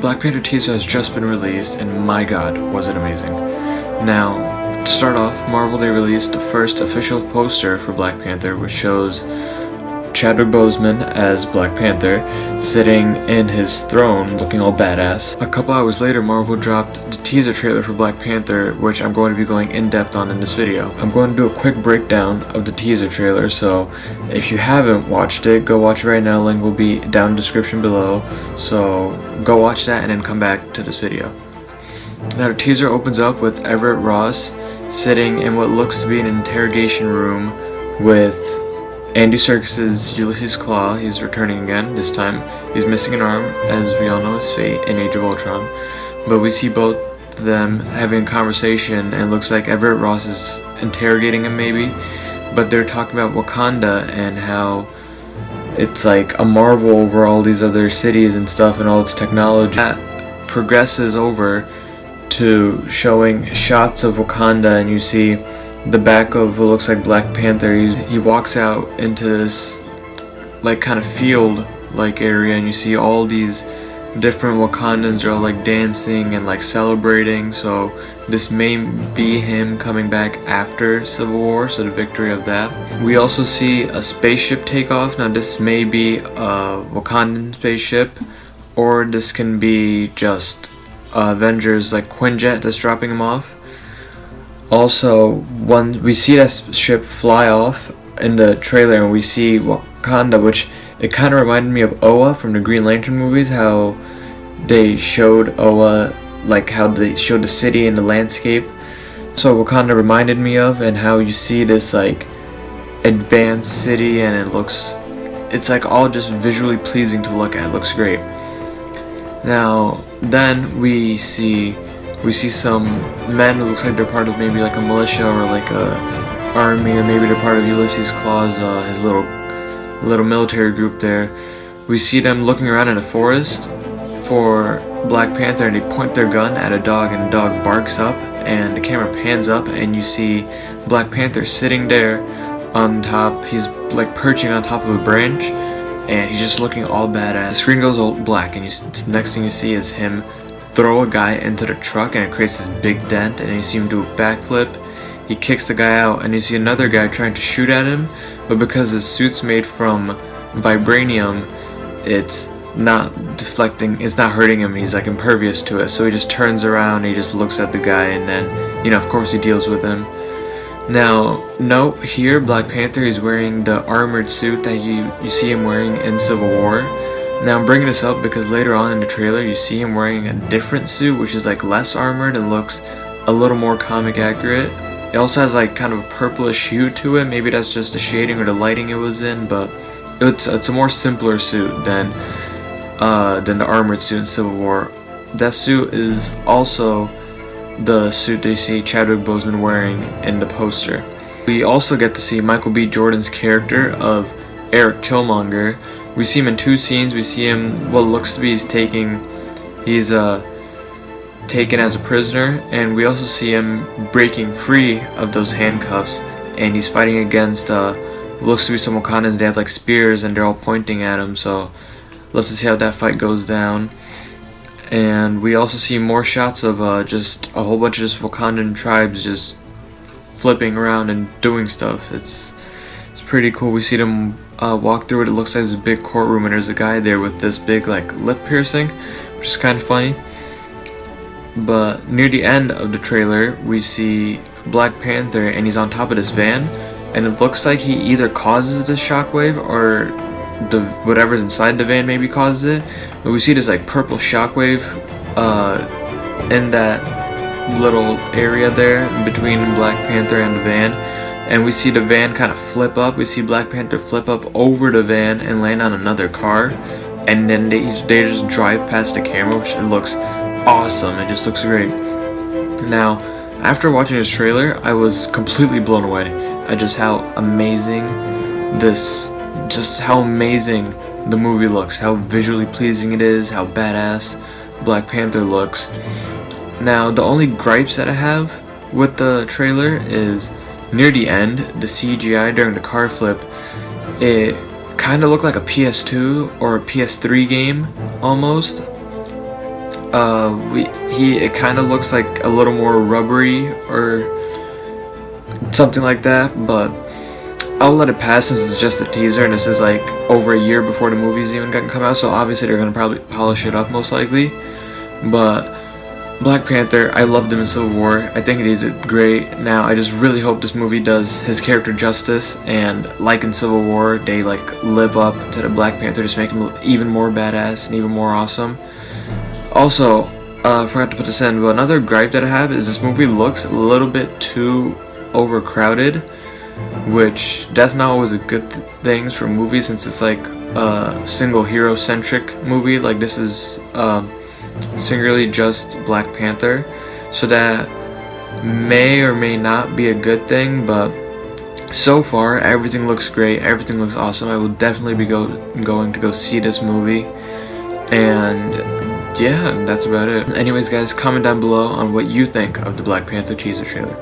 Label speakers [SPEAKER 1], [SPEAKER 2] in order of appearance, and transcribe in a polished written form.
[SPEAKER 1] Black Panther teaser has just been released, and my god, was it amazing. Now, to start off, Marvel, they released the first official poster for Black Panther, which shows Chadwick Boseman as Black Panther, sitting in his throne, looking all badass. A couple hours later, Marvel dropped the teaser trailer for Black Panther, which I'm going to be going in depth on in this video. I'm going to do a quick breakdown of the teaser trailer, so if you haven't watched it, go watch it right now. Link will be down in the description below, so go watch that and then come back to this video. Now, the teaser opens up with Everett Ross sitting in what looks to be an interrogation room with Andy Serkis's Ulysses Claw. He's returning again. This time he's missing an arm, as we all know his fate in Age of Ultron. But we see both of them having a conversation, and it looks like Everett Ross is interrogating him maybe. But they're talking about Wakanda and how it's like a marvel over all these other cities and stuff and all its technology. That progresses over to showing shots of Wakanda, and you see the back of what looks like Black Panther. He walks out into this like kind of field like area, and you see all these different Wakandans are all like dancing and like celebrating, so this may be him coming back after Civil War, so the victory of that. We also see a spaceship take off. Now this may be a Wakandan spaceship, or this can be just Avengers like Quinjet that's dropping him off. Also, when we see that ship fly off in the trailer and we see Wakanda, which it kind of reminded me of Oa from the Green Lantern movies, how they showed Oa, like how they showed the city and the landscape. So Wakanda reminded me of, and how you see this like advanced city, and it's like all just visually pleasing to look at. It looks great. Now, then we see some men who looks like they're part of maybe like a militia or like a army, or maybe they're part of Ulysses Claw's his little military group there. We see them looking around in a forest for Black Panther, and they point their gun at a dog, and the dog barks up, and the camera pans up, and you see Black Panther sitting there on top. He's like perching on top of a branch, and he's just looking all badass. The screen goes all black, and next thing you see is him throw a guy into the truck, and it creates this big dent, and you see him do a backflip. He kicks the guy out, and you see another guy trying to shoot at him, but because his suit's made from vibranium, it's not deflecting, it's not hurting him. He's like impervious to it, so he just turns around and he just looks at the guy, and then, of course he deals with him. Now, note here, Black Panther is wearing the armored suit that you see him wearing in Civil War. Now, I'm bringing this up because later on in the trailer you see him wearing a different suit, which is like less armored and looks a little more comic accurate. It also has like kind of a purplish hue to it. Maybe that's just the shading or the lighting it was in, but it's a more simpler suit than the armored suit in Civil War. That suit is also the suit they see Chadwick Boseman wearing in the poster. We also get to see Michael B. Jordan's character of Eric Killmonger. We see him in two scenes. We see him, what looks to be he's taken as a prisoner, and we also see him breaking free of those handcuffs, and he's fighting against looks to be some Wakandans. They have like spears, and they're all pointing at him, so love to see how that fight goes down. And we also see more shots of just a whole bunch of just Wakandan tribes just flipping around and doing stuff. It's pretty cool. We see them walk through it. It looks like there's a big courtroom, and there's a guy there with this big like lip piercing, which is kind of funny. But near the end of the trailer, we see Black Panther, and he's on top of this van, and it looks like he either causes this shockwave, or whatever's inside the van maybe causes it. But we see this like purple shockwave in that little area there between Black Panther and the van, and we see the van kind of flip up. We see Black Panther flip up over the van and land on another car, and then they just drive past the camera, which it looks awesome. It just looks great. Now, after watching this trailer, I was completely blown away at just how amazing the movie looks, how visually pleasing it is, how badass Black Panther looks. Now, the only gripes that I have with the trailer is near the end, the CGI during the car flip, it kind of looked like a PS2 or a PS3 game almost. it kind of looks like a little more rubbery or something like that, but I'll let it pass since it's just a teaser and this is like over a year before the movie's even gonna come out, so obviously they're gonna probably polish it up most likely. But Black Panther, I loved him in Civil War. I think he did great. Now I just really hope this movie does his character justice, and like in Civil War, they like live up to the Black Panther, just make him even more badass and even more awesome. Also, forgot to put this in, but another gripe that I have is this movie looks a little bit too overcrowded, which that's not always a good thing for movies since it's like a single hero centric movie. Like this is singularly just Black Panther, so that may or may not be a good thing, but so far everything looks great, everything looks awesome. I will definitely be going to go see this movie, and yeah, that's about it. Anyways guys, comment down below on what you think of the Black Panther teaser trailer.